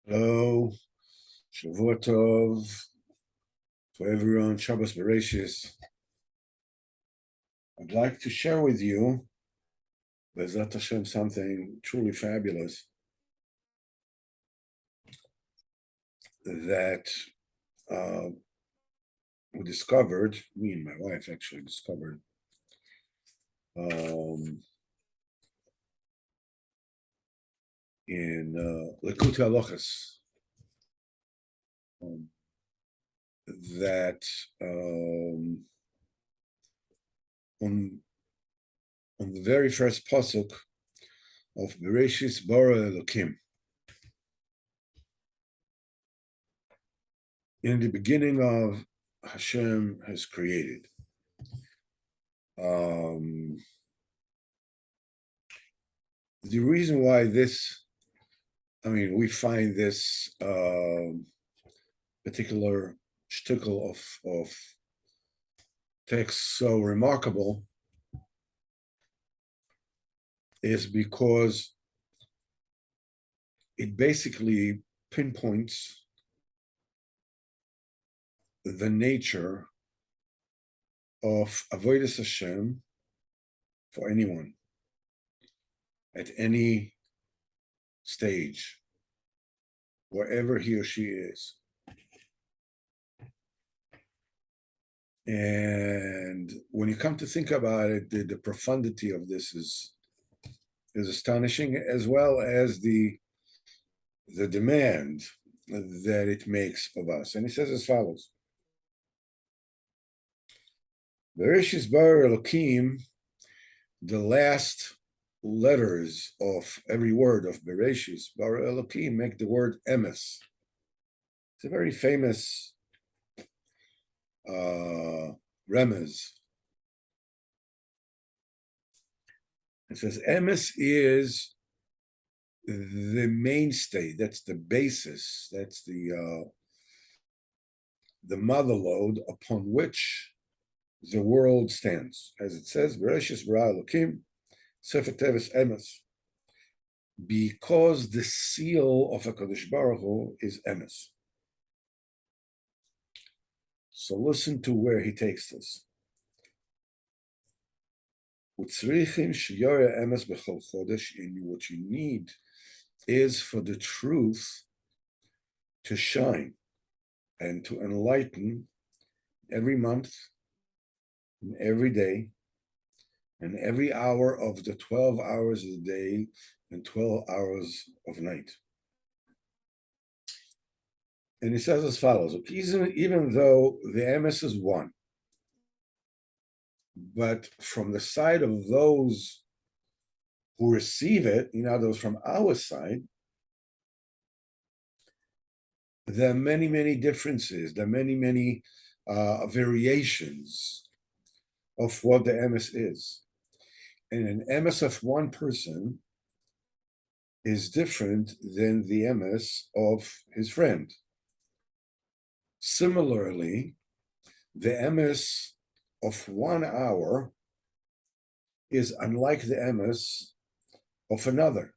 Hello, Shavua Tov, for everyone, Shabbos Bereshis. I'd like to share with you, Bezat Hashem, something truly fabulous that we discovered, me and my wife actually discovered, in Likutei Halachos, that on the very first pasuk of Bereshis Bara Elokim, in the beginning of Hashem has created. The reason why we find this particular shtickle of text so remarkable is because it basically pinpoints the nature of avodas Hashem for anyone at any stage, wherever he or she is. And when you come to think about it, the profundity of this is astonishing, as well as the demand that it makes of us. And he says as follows: Bereshis Bara Elokim, the last letters of every word of Bereshis Bara Elokim make the word emes. It's a very famous remez. It says emes is the mainstay, that's the basis, that's the mother lode upon which the world stands. As it says, Bereshis bara Elokim, Sefer Teves emes, because the seal of HaKadosh Baruch Hu is emes. So listen to where he takes this. And what you need is for the truth to shine and to enlighten every month and every day and every hour of the 12 hours of the day and 12 hours of night. And he says as follows: even though the emes is one, but from the side of those who receive it, those from our side, there are many, many differences. There are many, many variations of what the emes is. And an emes of one person is different than the emes of his friend. Similarly, the emes of 1 hour is unlike the emes of another.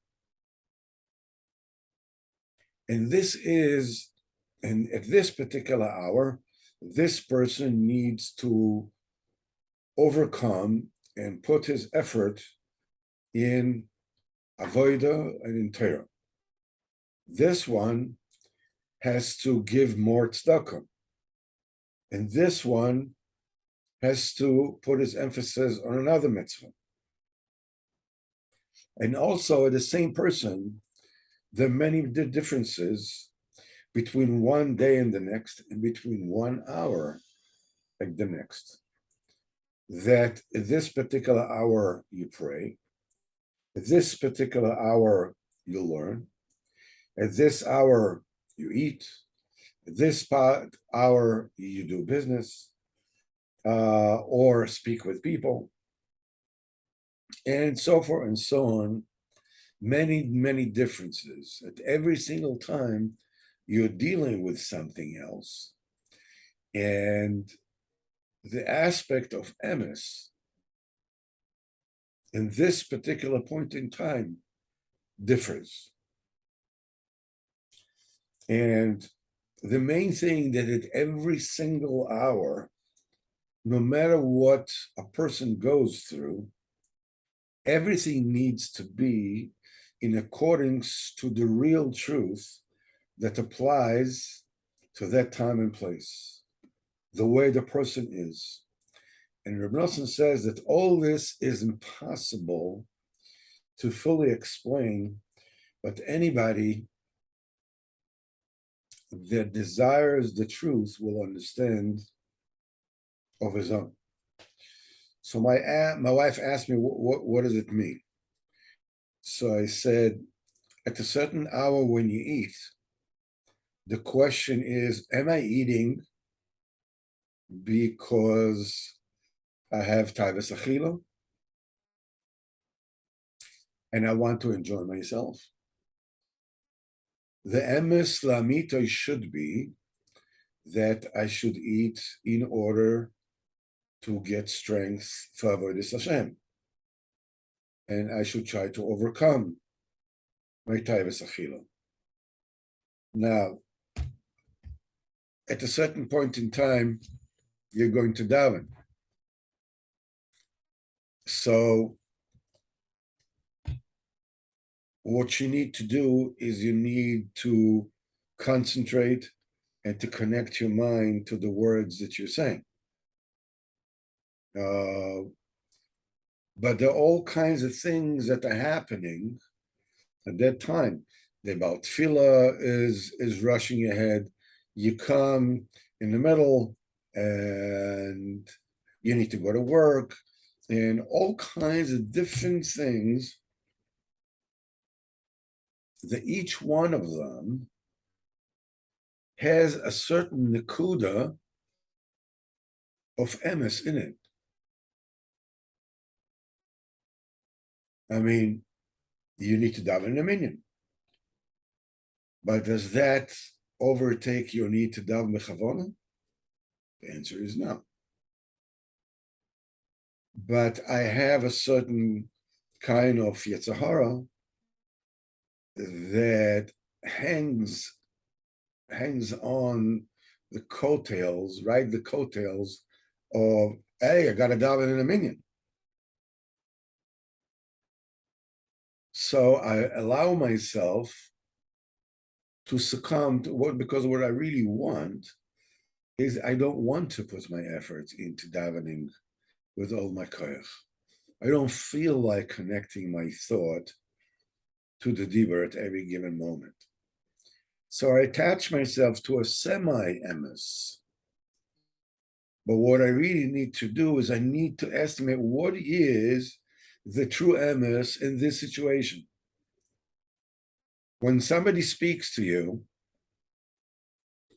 And at this particular hour, this person needs to overcome and put his effort in avodah and in Torah. This one has to give more tzedakah, and this one has to put his emphasis on another mitzvah. And also, the same person, there are many differences between one day and the next, and between 1 hour and the next. That at this particular hour you pray, at this particular hour you learn, at this hour you eat, at this hour you do business, or speak with people, and so forth and so on. Many, many differences. At every single time, you're dealing with something else. And the aspect of emes in this particular point in time differs. And the main thing that at every single hour, no matter what a person goes through, everything needs to be in accordance to the real truth that applies to that time and place, the way the person is. And Reb Nosson says that all this is impossible to fully explain, but anybody that desires the truth will understand of his own. So my wife asked me, what does it mean? So I said, at a certain hour when you eat, the question is, am I eating because I have taivas achila and I want to enjoy myself? The emes lamito should be that I should eat in order to get strength for avodas Hashem, and I should try to overcome my taivas achila. Now, at a certain point in time, you're going to daven. So what you need to do is you need to concentrate and to connect your mind to the words that you're saying. But there are all kinds of things that are happening at that time. The Baal tefillah is rushing your head. You come in the middle and you need to go to work and all kinds of different things that each one of them has a certain nekuda of emes in it. I mean, you need to daven a minyan. But does that overtake your need to daven b'chavona? The answer is no. But I have a certain kind of Sichos Haran that hangs on the coattails, ride the coattails of, hey, I got to daven in a minyan. So I allow myself to succumb to because what I really want is I don't want to put my efforts into davening with all my koyach. I don't feel like connecting my thought to the dibur at every given moment. So I attach myself to a semi-emes. But what I really need to do is I need to estimate what is the true emes in this situation. When somebody speaks to you,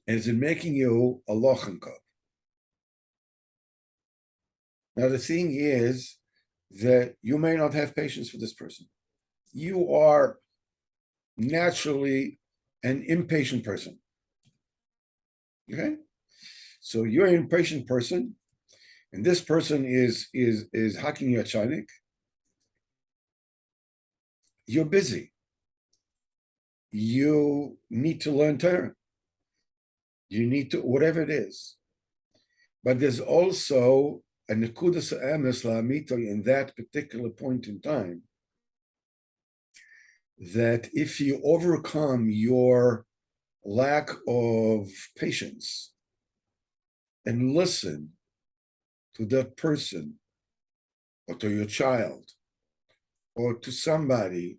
is it making you a lochenkop? Now the thing is that you may not have patience for this person. You are naturally an impatient person. Okay? So you're an impatient person, and this person is hacking you at shaynik. You're busy. You need to learn Torah. You need to, whatever it is. But there's also a nekudas emes la'amito in that particular point in time, that if you overcome your lack of patience and listen to that person or to your child or to somebody,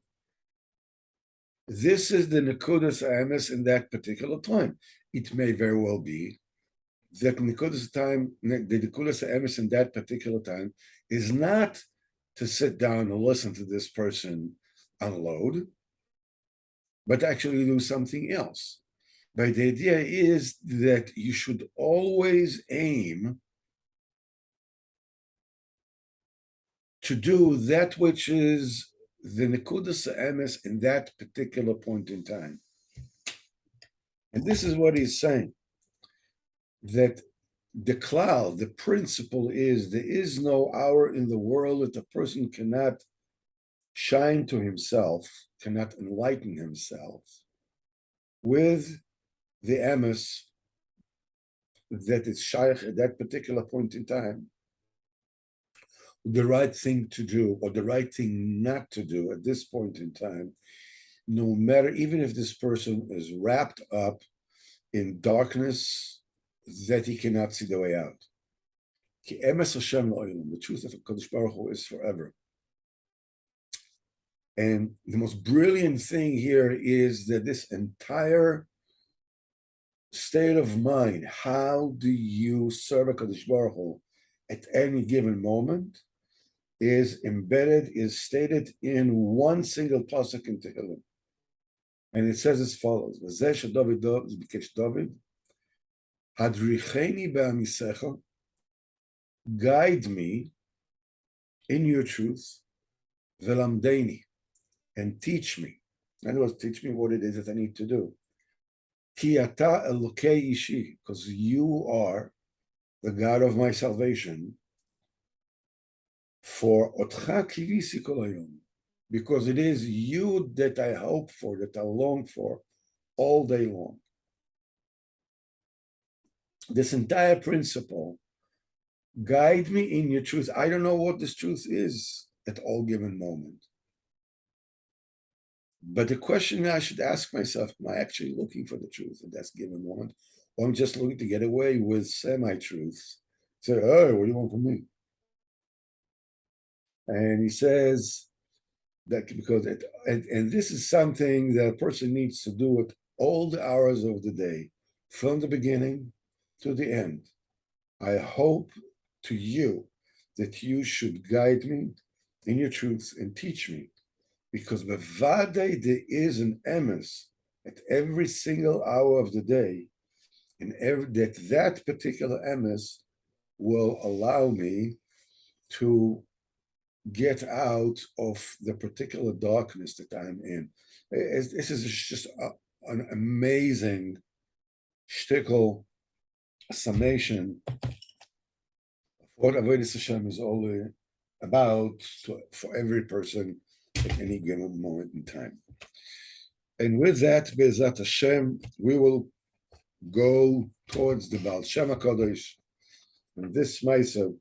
this is the nekudas emes in that particular time. It may very well be that nekudas time, the nekudas emes in that particular time is not to sit down and listen to this person unload, but actually do something else. But the idea is that you should always aim to do that which is the nekudas emes in that particular point in time. And this is what he's saying, that the cloud, the principle is there is no hour in the world that a person cannot shine to himself, cannot enlighten himself with the emes that is shaykh at that particular point in time, the right thing to do or the right thing not to do at this point in time, no matter, even if this person is wrapped up in darkness that he cannot see the way out. The truth of Kadosh Baruch Hu is forever. And the most brilliant thing here is that this entire state of mind, how do you serve a Kadosh Baruch Hu at any given moment, is embedded, is stated in one single pasuk in Tehillim. And it says as follows: David, Hadricheni be'amisecha, guide me in your truth, velamdeni, and teach me. In other words, teach me what it is that I need to do. Ki ata elokei ishi, because you are the God of my salvation. For otcha kivisi kol hayom, because it is you that I hope for, that I long for all day long. This entire principle, guide me in your truth. I don't know what this truth is at all given moment. But the question I should ask myself, am I actually looking for the truth at that given moment? Or I'm just looking to get away with semi-truths. Say, hey, what do you want from me? And he says that because and this is something that a person needs to do at all the hours of the day, from the beginning to the end. I hope to you that you should guide me in your truth and teach me, because bevadei there is an emes at every single hour of the day, and that particular emes will allow me to get out of the particular darkness that I'm in. This is just an amazing shtickle summation of what Avodas Hashem is all about for every person at any given moment in time. And with that, Be'ezat Hashem, we will go towards the Baal Shem HaKadosh. And this Maisa,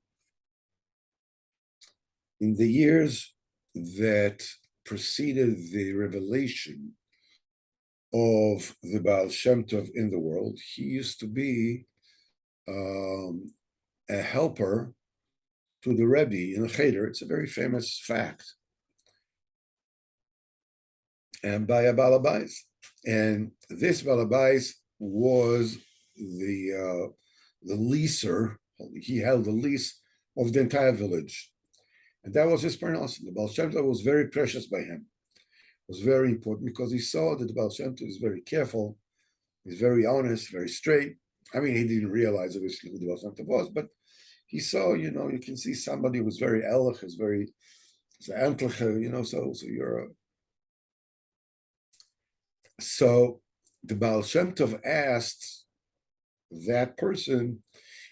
in the years that preceded the revelation of the Baal Shem Tov in the world, he used to be a helper to the Rebbe in a cheder. It's a very famous fact. And by a balabais. And this balabais was the leaser. He held the lease of the entire village. And that was his parnasa. The Baal Shem Tov was very precious by him. It was very important because he saw that the Baal Shem Tov is very careful, he's very honest, very straight. I mean, he didn't realize obviously who the Baal Shem Tov was, but he saw, you can see somebody who was very ehrlich, is very antliche, so you're So the Baal Shem Tov asked that person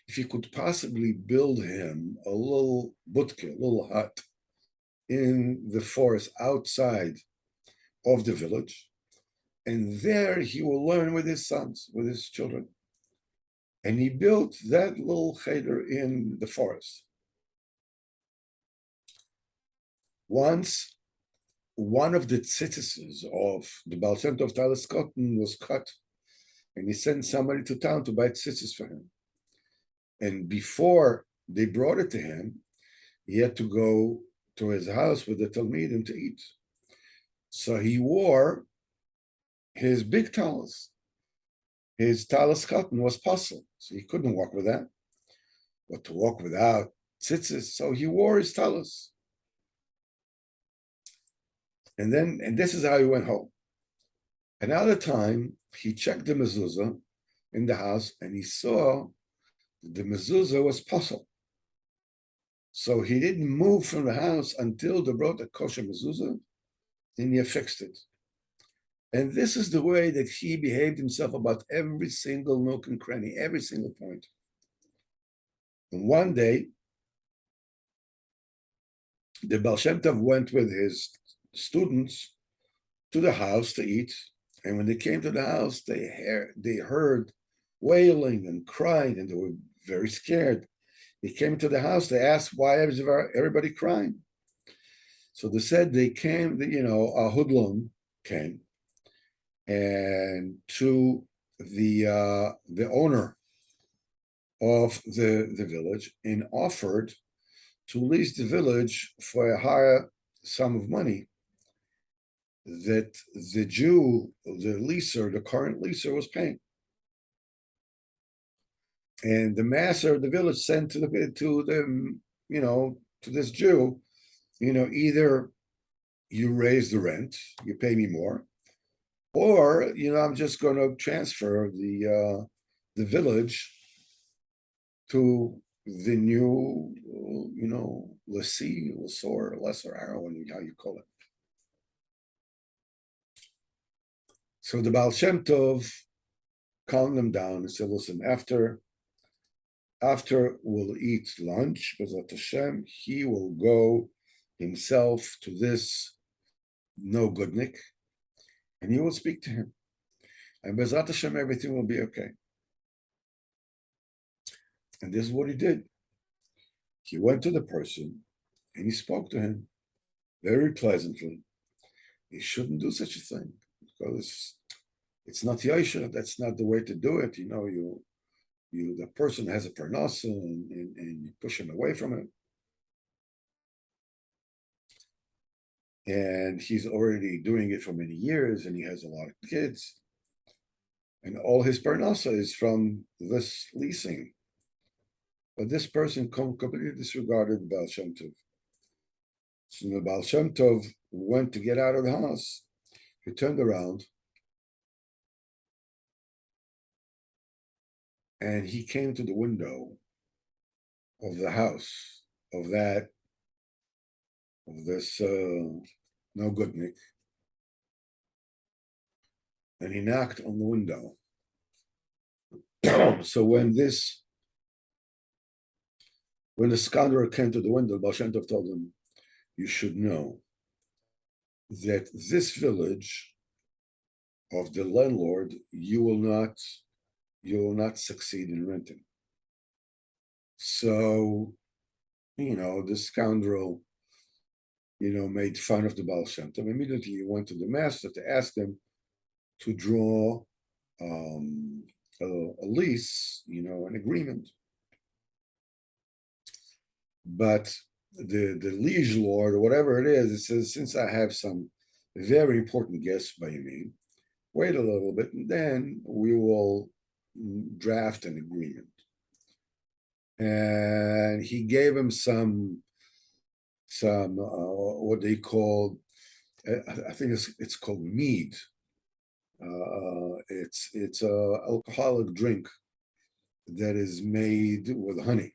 if he could possibly build him a little butke, a little hut in the forest outside of the village, and there he will learn with his sons, with his children. And he built that little cheder in the forest. Once, one of the tzitzis of the Baal Shem Tov Talis cotton was cut, and he sent somebody to town to buy tzitzis for him. And before they brought it to him, he had to go to his house with the Talmidim to eat. So he wore his big talis. His talis cotton was puzzle, so he couldn't walk with that. But to walk without tzitzis, so he wore his talis. And this is how he went home. Another time, he checked the mezuzah in the house, and he saw that the mezuzah was puzzle. So he didn't move from the house until they brought a kosher mezuzah, and he fixed it. And this is the way that he behaved himself about every single nook and cranny, every single point. And one day, the Baal Shem Tov went with his students to the house to eat, And when they came to the house, they heard wailing and crying, and they were very scared. They came to the house. They asked why is everybody crying. So they said they came. A hoodlum came and to the owner of the village and offered to lease the village for a higher sum of money that the Jew, the current leaser, was paying. And the master of the village sent to this Jew, either you raise the rent, you pay me more, or I'm just going to transfer the village to the new, lesser heroine, how you call it. So the Baal Shem Tov calmed them down and said, listen, after we'll eat lunch, B'ezrat Hashem, he will go himself to this no goodnik, and he will speak to him. And B'ezrat Hashem, everything will be okay. And this is what he did. He went to the person and he spoke to him very pleasantly. He shouldn't do such a thing because it's not Yosha. That's not the way to do it. The person has a parnasa and you push him away from it. And he's already doing it for many years and he has a lot of kids. And all his parnasa is from this leasing. But this person completely disregarded the Baal Shem Tov. So when the Baal Shem Tov went to get out of the house, he turned around and he came to the window of the house of this no goodnik, and he knocked on the window. So when the scoundrel came to the window, Baal Shem Tov told him, you should know that this village of the landlord, you will not succeed in renting. So, the scoundrel, made fun of the Baal Shem Tov. Immediately he went to the master to ask him to draw a lease, an agreement. But the liege lord, or whatever it is, it says, since I have some very important guests by me, wait a little bit, and then we will draft an agreement. And he gave him some what they call, I think it's called mead. It's a alcoholic drink that is made with honey.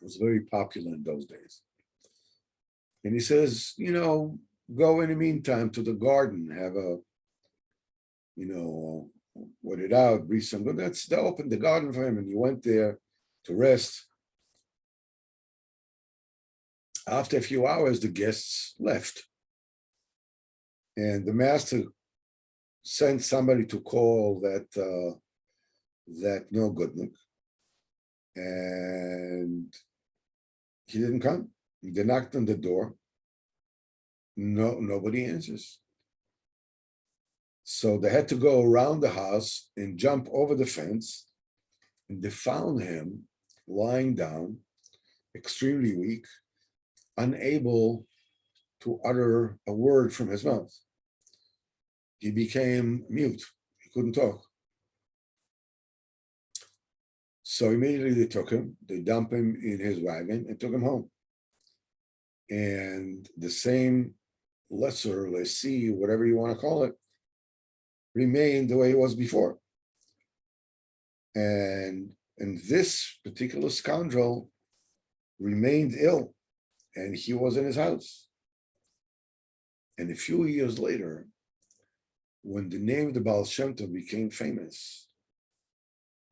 It was very popular in those days. And he says, go in the meantime to the garden, have wet it out, breathe some good. They opened the garden for him and he went there to rest. After a few hours, the guests left. And the master sent somebody to call that no goodnik. And he didn't come. They knocked on the door. Nobody answers. So they had to go around the house and jump over the fence. And they found him lying down, extremely weak, unable to utter a word from his mouth. He became mute. He couldn't talk. So immediately they took him, they dumped him in his wagon and took him home. And the same lessee, whatever you want to call it, remained the way it was before. And this particular scoundrel remained ill, and he was in his house. And a few years later, when the name of the Baal Shem Tov became famous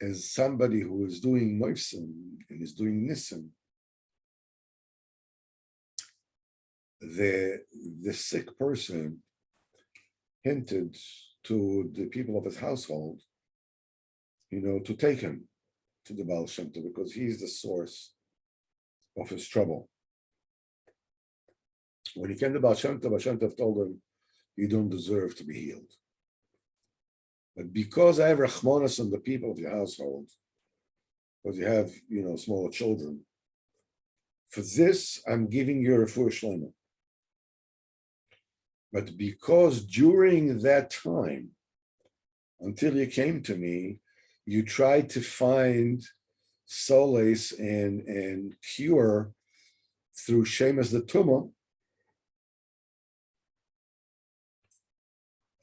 as somebody who is doing moifsim and is doing nisim, the sick person hinted to the people of his household, to take him to the Baal Shem Tov, because he's the source of his trouble. When he came to Baal Shem Tov told him, you don't deserve to be healed. But because I have Rachmanas on the people of your household, because you have, smaller children, for this, I'm giving you a refuah shlema. But because during that time, until you came to me, you tried to find solace and cure through Shemas the Tumah,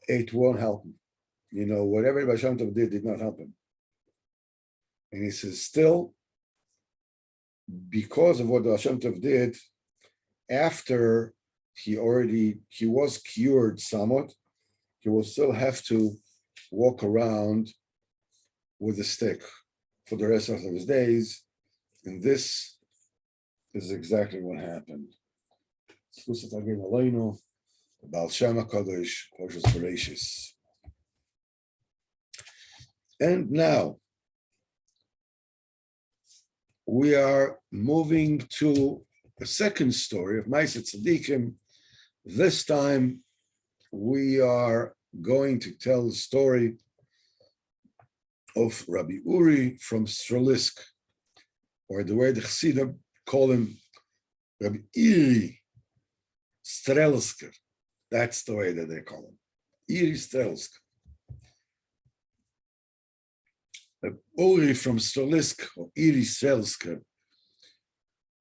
it won't help him. Whatever Baal Shem Tov did not help him. And he says, still, because of what Baal Shem Tov did, after he was cured somewhat, he will still have to walk around with a stick for the rest of his days. And this is exactly what happened. Baal Shem HaKadosh, Koshos Bereshis. And now, we are moving to a second story of Ma'aseh Tzadikim. This time, we are going to tell the story of Rabbi Uri from Strelisker, or the way the Chassidim call him, Rabbi Iri Strelisker. That's the way that they call him, Iri Strelisker. Uri from Strelisker, or Iri Strelisker,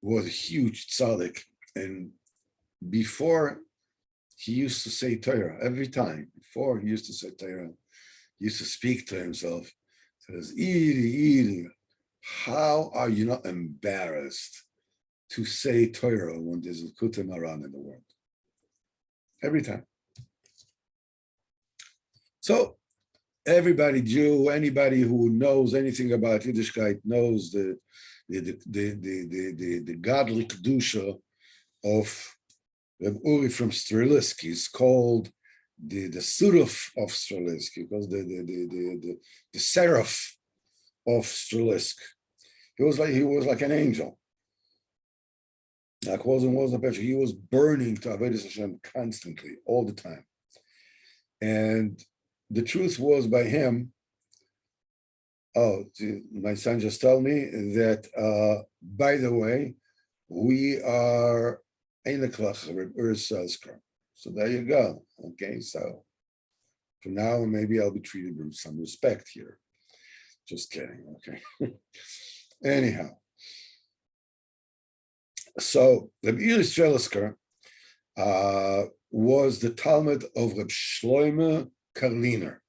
was a huge tzaddik, and before he used to say Torah every time. Before he used to say Torah, he used to speak to himself. He says, Iri, how are you not embarrassed to say Torah when there's a Kutim Haran in the world? Every time. So everybody, Jew, anybody who knows anything about Yiddishkeit knows the godly kedusha of Reb Uri from Strelisker. Is called the Suruf of Strelisker, because the seraph of Strelisker. He was like an angel. Like wasn't a picture. He was burning to Avodas Hashem constantly, all the time. And the truth was, by him, my son just told me that, by the way, we are so there you go. Okay, so for now, maybe I'll be treated with some respect here. Just kidding, okay? Anyhow, so Reb Iri Strelisker was the Talmud of Reb Shloime Karliner.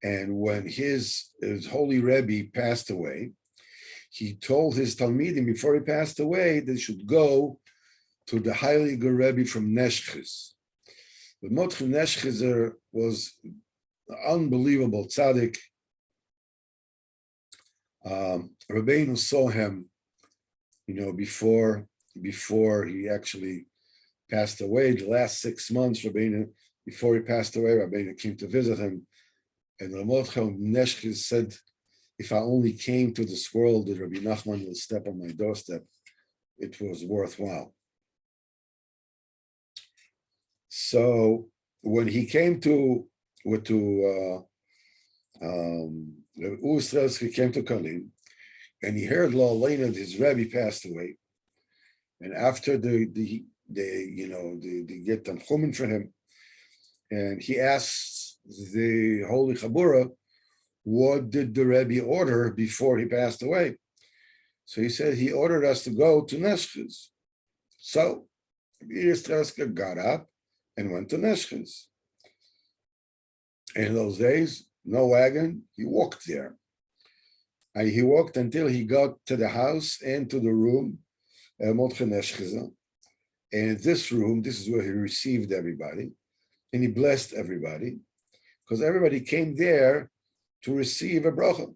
And when his holy Rebbe passed away, he told his Talmidim before he passed away they should go to the Heilige Rebbe from Neshchiz. The Motche Neshchizer was an unbelievable tzaddik. Rabbeinu saw him, before he actually passed away. The last 6 months, before he passed away, Rabbeinu came to visit him. And the Motche Neshchiz said, if I only came to this world that Rabbi Nachman will step on my doorstep, it was worthwhile. So when he came to Uri Strelisker came to Kalin, and he heard Lo Aleinu that his Rebbe passed away, and after they get Tanchumen for him, and he asks the Holy Chabura, what did the Rebbe order before he passed away? So he said he ordered us to go to Neshchiz. So Iri Strelisker got up and went to Neshchiz. In those days, no wagon, he walked there. And he walked until he got to the house and to the room, Motche Neshchiza. And this room, this is where he received everybody, and he blessed everybody, because everybody came there to receive a bracha.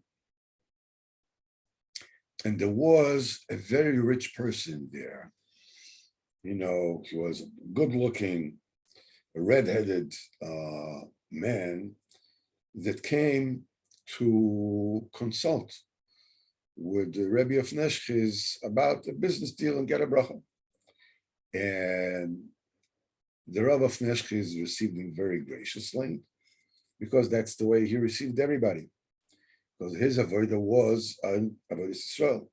And there was a very rich person there. He was good looking, a red-headed man that came to consult with the Rebbe of Neshchiz about a business deal and get a bracha. And the Rebbe of Neshchiz received him very graciously because that's the way he received everybody. Because his avodah was an avodah Yisrael.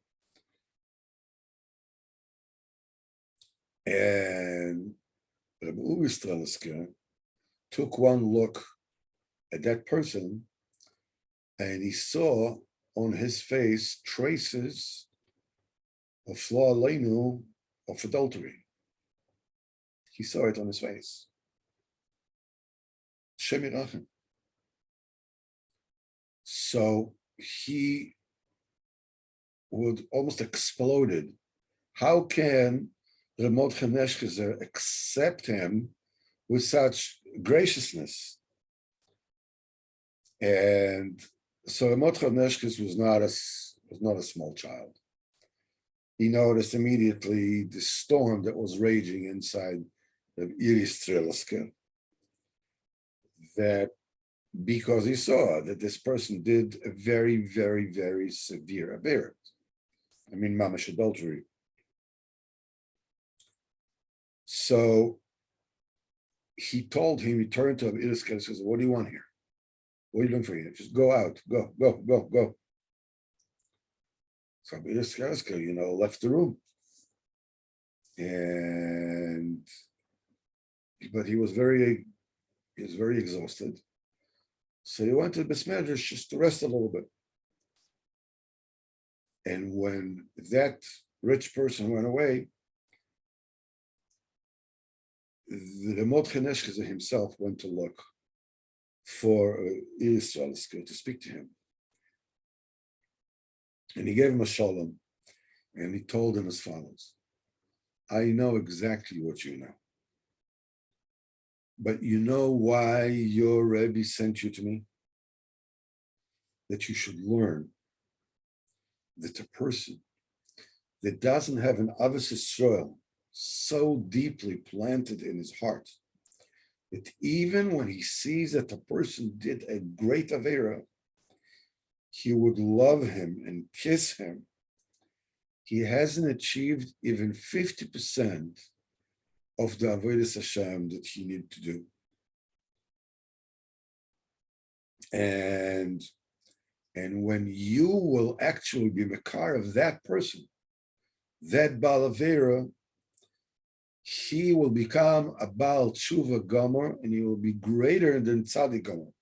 And Rabbi Strelisker took one look at that person and he saw on his face traces of flaw leinu, of adultery. He saw it on his face. Shem Yirachem. So he would almost exploded. How can Mordechai Neshchezer accept him with such graciousness? And so Mordechai Neshchezer was not a small child. He noticed immediately the storm that was raging inside of Strelisker, that because he saw that this person did a very, very, very severe aberrant. I mean, mamash adultery. So he told him, he turned to Strelisker and says, "What do you want here? What are you doing for here? Just go out, go, go, go, go." So Strelisker, left the room. But he was very exhausted. So he went to the Besmedrash just to rest a little bit. And when that rich person went away, the Mordechai Neshchezer himself went to look for Strelisker to speak to him. And he gave him a shalom, and he told him as follows: I know exactly what you know. But you know why your Rebbe sent you to me? That you should learn that a person that doesn't have an Avos Yisrael so deeply planted in his heart, that even when he sees that the person did a great Avera, he would love him and kiss him. He hasn't achieved even 50% of the Avodas Hashem that he needs to do. And when you will actually be Makar of that person, that Baal Avera, he will become a Baal Tshuva Gomer, and he will be greater than Tzadik Gomer.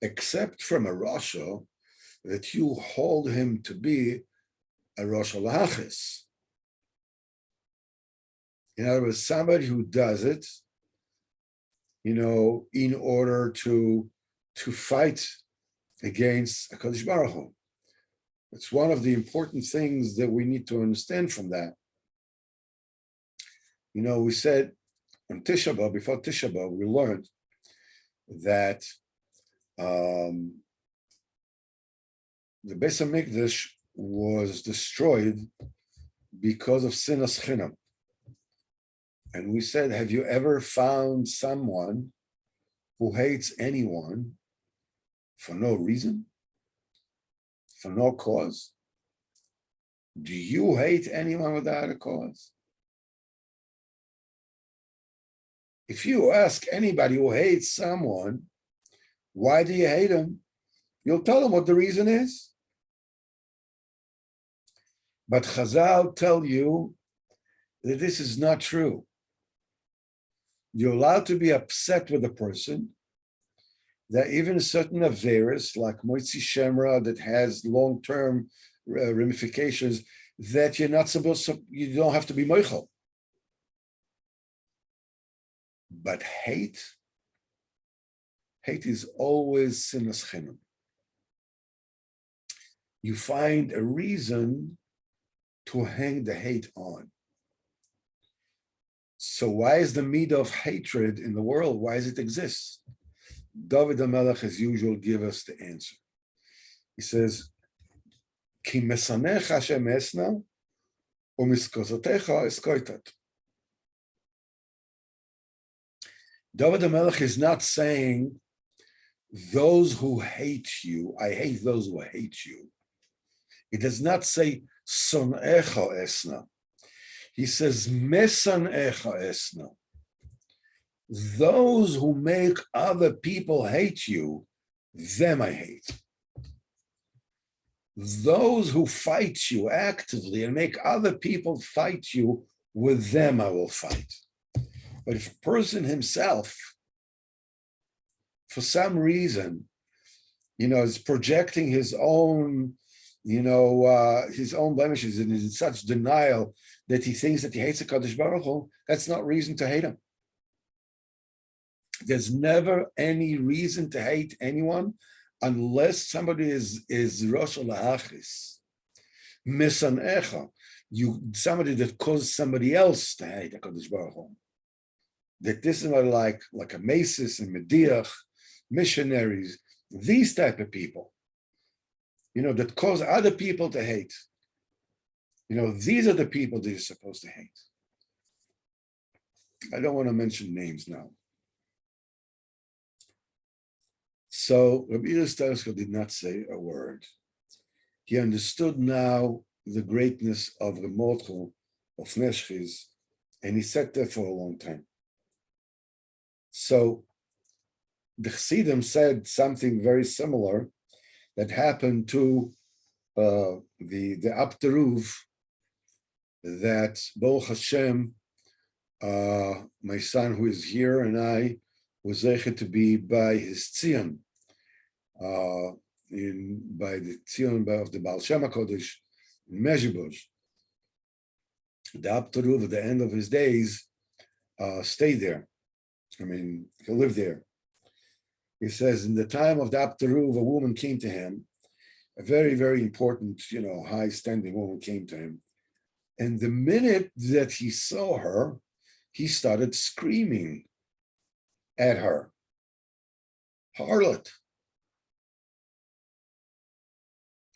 Except from a Rasha, that you hold him to be a Rasha Lahachis. In other words, somebody who does it, in order to fight against HaKadosh Baruch Hu. It's one of the important things that we need to understand from that. We said on Tisha B'Av, before Tisha B'Av, we learned that the Beis HaMikdash was destroyed because of sinas chinam. And we said, have you ever found someone who hates anyone for no reason, for no cause? Do you hate anyone without a cause? If you ask anybody who hates someone, why do you hate him? You'll tell them what the reason is. But Chazal tell you that this is not true. You're allowed to be upset with a person, that even certain averas like Moitzi Shemra that has long-term ramifications, that you're not supposed to, you don't have to be moichel. But hate is always sinas chinam. You find a reason to hang the hate on. So why is the midah of hatred in the world? Why does it exist? David HaMelech, as usual, give us the answer. He says, Ki mesanech Hashem esna, umiskozotecha eskoitat. David HaMelech is not saying, those who hate you, I hate those who hate you. It does not say, Son'echa esna. He says, Mesan'echa esna. Those who make other people hate you, them I hate. Those who fight you actively and make other people fight you, with them I will fight. But if a person himself, for some reason, is projecting his own, his own blemishes and is in such denial that he thinks that he hates the Kadosh Baruch Hu, that's not reason to hate him. There's never any reason to hate anyone unless somebody is Rosh Lahachis, Misanecha, somebody that caused somebody else to hate the Kadosh Baruch Hu. That this is like a Masis and Mediach, missionaries, these type of people, that cause other people to hate. These are the people that you're supposed to hate. I don't want to mention names now. So Rabbi Strelisker did not say a word. He understood now the greatness of the Mordechai of Neshchiz, and he sat there for a long time. So the Chassidim said something very similar that happened to the Abteruv, that Baruch Hashem, my son who is here, and I was zeichet to be by his Tzion, by the Tzion of the Baal Shem HaKodesh in Mezhibozh. The Abteruv at the end of his days stayed there. He lived there. He says, in the time of the Abteruv, a woman came to him, a very, very important, high-standing woman came to him. And the minute that he saw her, he started screaming at her. Harlot.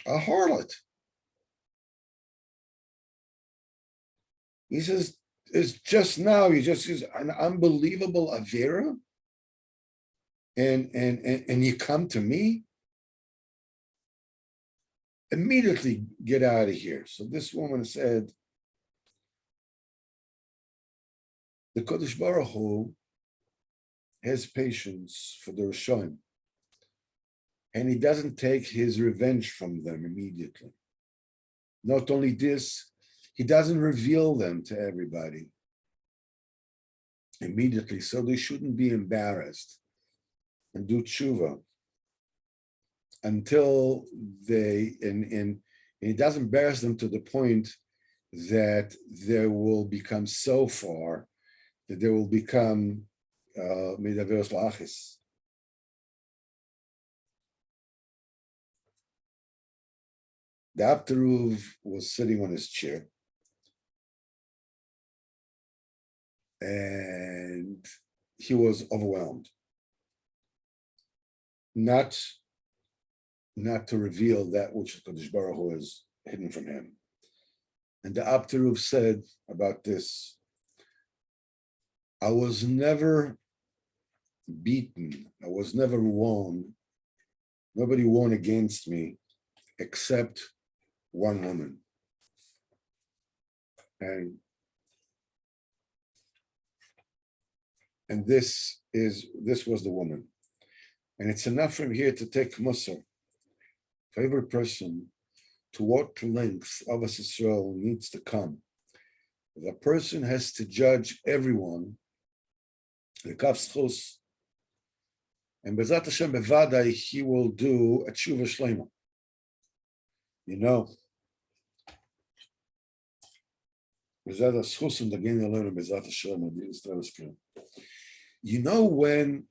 A harlot. He says, it's just now, you just use an unbelievable Avera, and you come to me? Immediately get out of here. So this woman said, the Kodesh Baruch Hu has patience for the Rishonim, and he doesn't take his revenge from them immediately. Not only this, he doesn't reveal them to everybody immediately, so they shouldn't be embarrassed and do tshuva until and it doesn't embarrass them to the point that they will become so far that they will become medaveros lachis. The Abteruv was sitting on his chair, and he was overwhelmed. Not to reveal that which the Kodesh Baruch Hu has hidden from him. And the Abteruv said about this, I was never beaten, I was never won, nobody won against me except one woman. And this was the woman. And it's enough from here to take Musar for every person to what lengths Avos Yisrael needs to come. The person has to judge everyone, the Kaf Schus, and Bezat Hashem Bevadai, he will do a tshuva shlema. Bezat Schus and the Geni Alona Bezat Hashem and Strelisker. When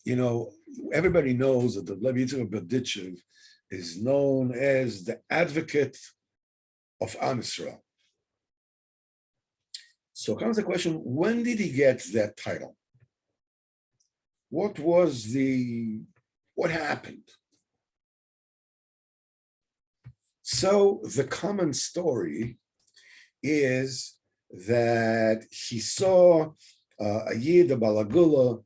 everybody knows that the Levi Yitzchak Berditchev is known as the advocate of Am Yisrael. So comes the question, when did he get that title? What happened? So the common story is that he saw a Yid, a Balagula,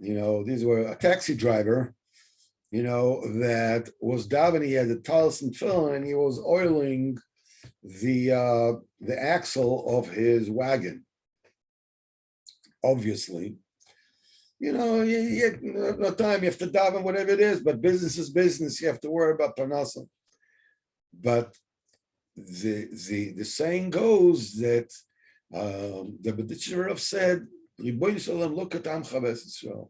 these were a taxi driver, that was davening. He had the talis and tefillin, and he was oiling the axle of his wagon. Obviously, you had no time. You have to daven, whatever it is. But business is business. You have to worry about parnasa. But the saying goes that the B'ditcher Rav said, look at Amcha B'Yisrael.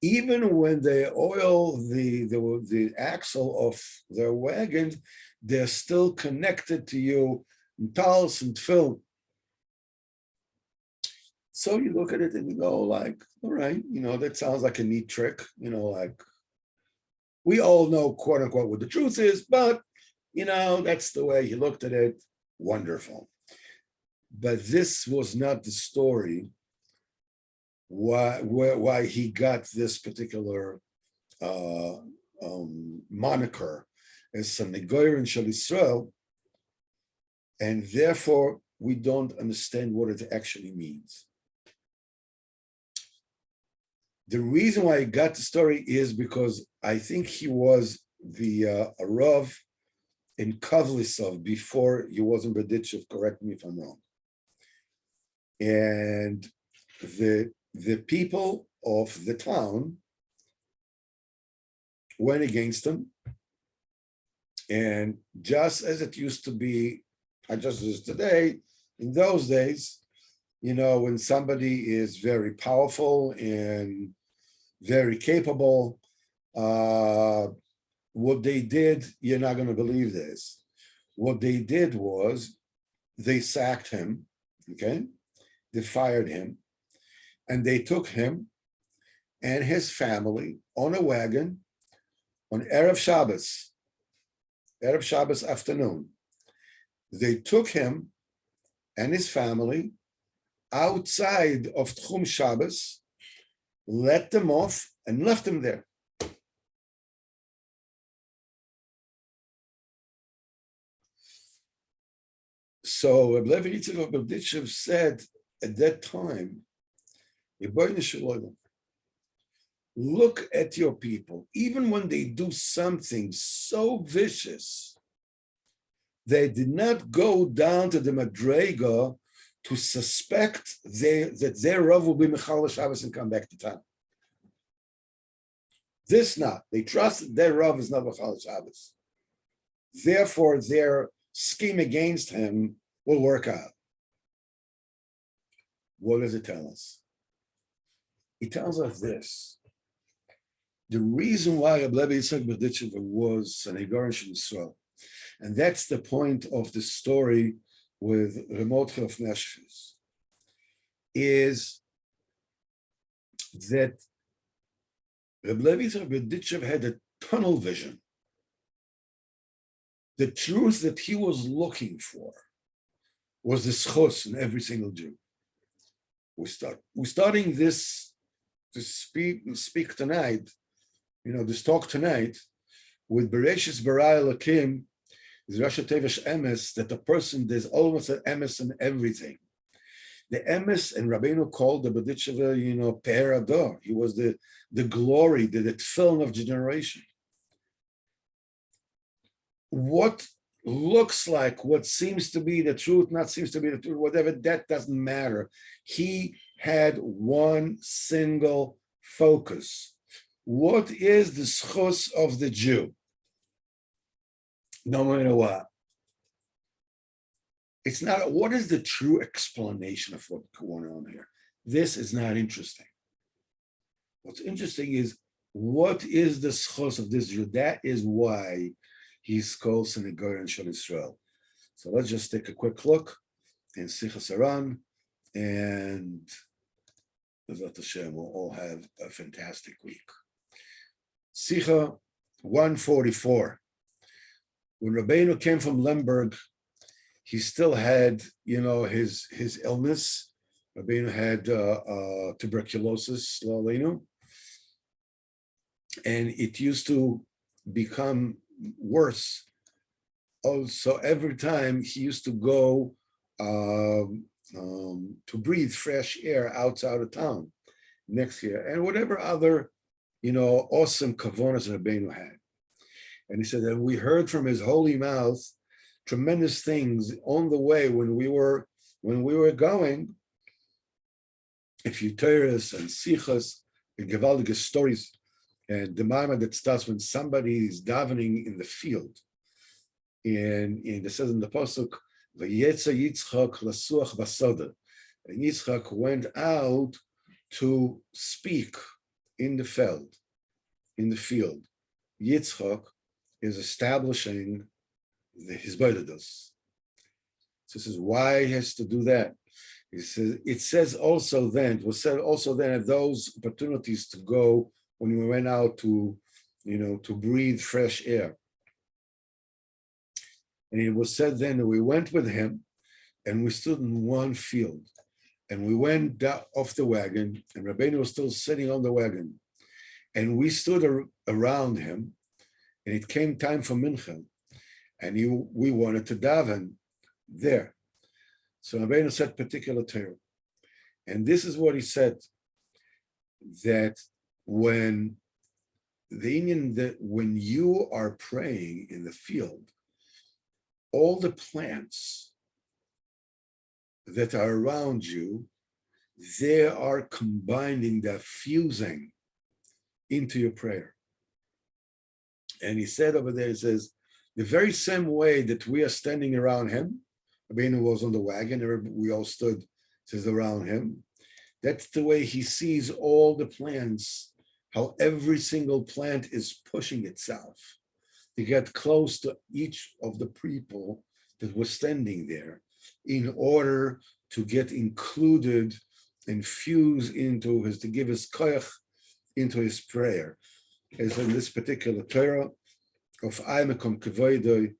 Even when they oil the axle of their wagon, they're still connected to you, talis and tefillin. So you look at it and you go like, all right, that sounds like a neat trick, like we all know, quote unquote, what the truth is, but that's the way he looked at it. Wonderful. But this was not the story why he got this particular moniker as Sanegoyer and Shel Yisrael, and therefore we don't understand what it actually means. The reason why I got the story is because I think he was the Rav in Kavlisov before he was in Berditchev, correct me if I'm wrong. And the people of the town went against him. And just as it used to be, not just as today, in those days, when somebody is very powerful and very capable, what they did, you're not going to believe this. What they did was they sacked him, okay? They fired him, and they took him and his family on a wagon on Erev Shabbos afternoon. They took him and his family outside of Tchum Shabbos, let them off, and left them there. So Reb Levi Yitzchak of Berditchev said at that time, look at your people, even when they do something so vicious, they did not go down to the Madrega to suspect that their Rav will be Mechal Shabbos and come back to town. This not. They trusted their Rav is not Mechal Shabbos. Therefore, their scheme against him will work out. What does it tell us? It tells us this. The reason why Reb Levi Yitzchak Berditchev was Sanegoyer and Shel Yisrael, and that's the point of the story with Remotche of Neshches, is that Reb Levi Yitzchak Berditchev had a tunnel vision. The truth that he was looking for was the schos in every single Jew. We're starting this to speak tonight, this talk tonight, with Bereshis Bara Elokim, is Rasha Tevesh Emes, that the person, there's almost an Emes in everything. The Emes, and Rabbeinu called the Berditchev, Pe'er Ador. He was the glory, the film of generation. What looks like, what seems to be the truth, not seems to be the truth, whatever, that doesn't matter. He had one single focus. What is the schos of the Jew? No matter what. It's not, what is the true explanation of what's going on here? This is not interesting. What's interesting is, what is the schos of this Jew? That is why he's called Sanegoyer and Shel Yisrael. So let's just take a quick look in Sichos Haran, and B'ezrat Hashem will all have a fantastic week. Sicha 144. When Rabbeinu came from Lemberg, he still had, his illness. Rabbeinu had tuberculosis, and it used to become worse. Also, every time he used to go to breathe fresh air outside of town, next year, and whatever other, awesome kavonas Rabbeinu had. And he said that we heard from his holy mouth tremendous things on the way when we were going. If you Torahs and Sichos and gewaltige stories, and the moment that starts when somebody is davening in the field, and it says in the pasuk, "Vayetza Yitzchak lasuach basada," and Yitzchak went out to speak in the field. Yitzchak is establishing his Hisbodedus. So this is why he has to do that. It says also then, it was said also then at those opportunities to go when we went out to, to breathe fresh air. And it was said then that we went with him and we stood in one field. And we went off the wagon, and Rabbeinu was still sitting on the wagon. And we stood around him, and it came time for Mincha. And we wanted to daven there. So Rabbeinu said particular Torah. And this is what he said, that when you are praying in the field, all the plants that are around you, they are combining, they're fusing into your prayer. And he said over there, he says, the very same way that we are standing around him, Rabbeinu was on the wagon, we all stood, says, around him. That's the way he sees all the plants, how every single plant is pushing itself to get close to each of the people that were standing there in order to get included and fuse into to give his koyach into his prayer. As in this particular Torah of Aimekom Kevoidoi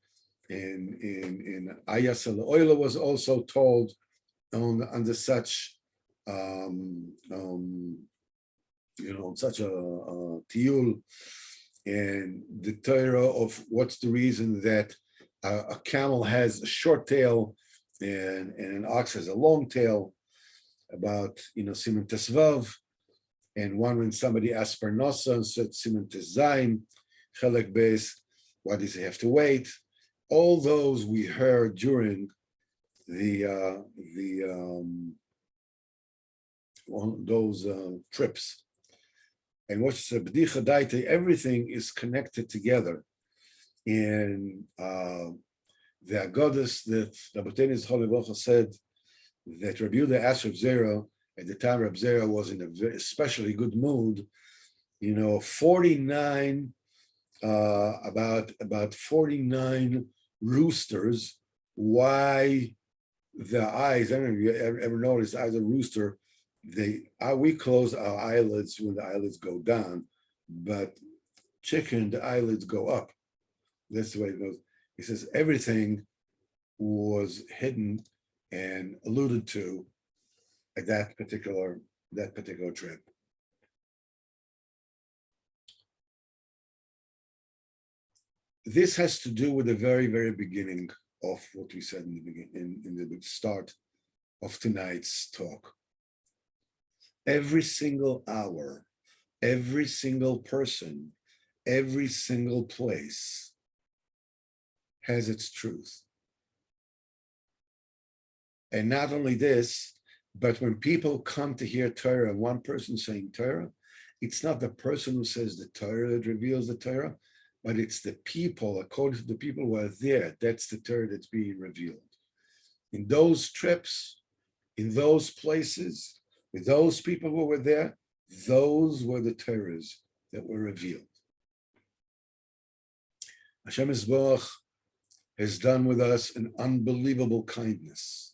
in Ayas al was also told under such such a tiyul, and the Torah of what's the reason that a camel has a short tail and an ox has a long tail, about Siman Tesvav, and one when somebody asked Parnasa and said Siman Tezayin, Chelek Beis, why does he have to wait? All those we heard during those trips. And what's the B'dicha Daite, everything is connected together. And the Agodas that Rabbeinu Zchol said that Rabbi Yehuda asked Reb Zera, at the time Reb Zera was in a especially good mood, 49, about 49 roosters. Why the eyes, I don't know if you ever noticed, eyes of a rooster, we close our eyelids when the eyelids go down, but chicken, the eyelids go up. That's the way it goes. He says everything was hidden and alluded to at that particular trip. This has to do with the very, very beginning of what we said in the beginning, in the start of tonight's talk. Every single hour, every single person, every single place has its truth. And not only this, but when people come to hear Torah, one person saying Torah, it's not the person who says the Torah that reveals the Torah, but it's the people, according to the people who are there, that's the Torah that's being revealed. In those trips, in those places, with those people who were there, those were the Torahs that were revealed. Hashem Yisborach has done with us an unbelievable kindness.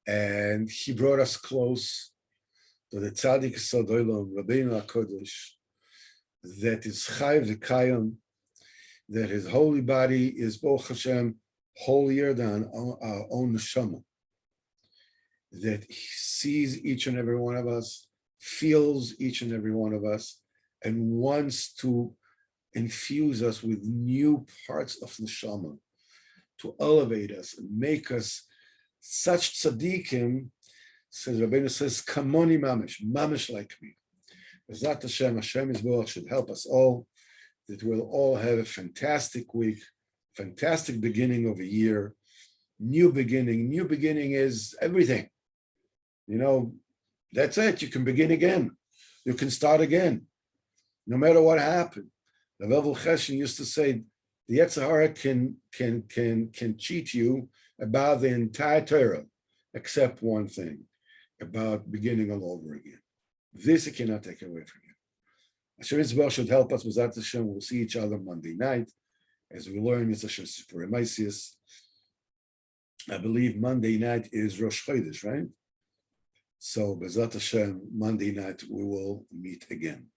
And he brought us close to the Tzaddik Sod Olam, Rabbeinu HaKodesh, that is Chai V'Kayim, that his holy body is Baruch Hashem holier than our own neshama, that he sees each and every one of us, feels each and every one of us, and wants to infuse us with new parts of neshama, to elevate us and make us such tzaddikim, Says Rabbeinu says, Kamoni mamish like me. Bezat Hashem, Hashem Yisborach should help us all, that we'll all have a fantastic week, fantastic beginning of a year, new beginning. New beginning is everything. That's it. You can begin again. You can start again, no matter what happened. The Revel Cheshen used to say, the Yetzer Hara can cheat you about the entire Torah, except one thing, about beginning all over again. This it cannot take away from you. Hashem Yisrael should help us. B'ezrat Hashem, we'll see each other Monday night as we learn Mitzvah Sipurey. I believe Monday night is Rosh Chodesh, right? So B'ezrat Hashem, Monday night we will meet again.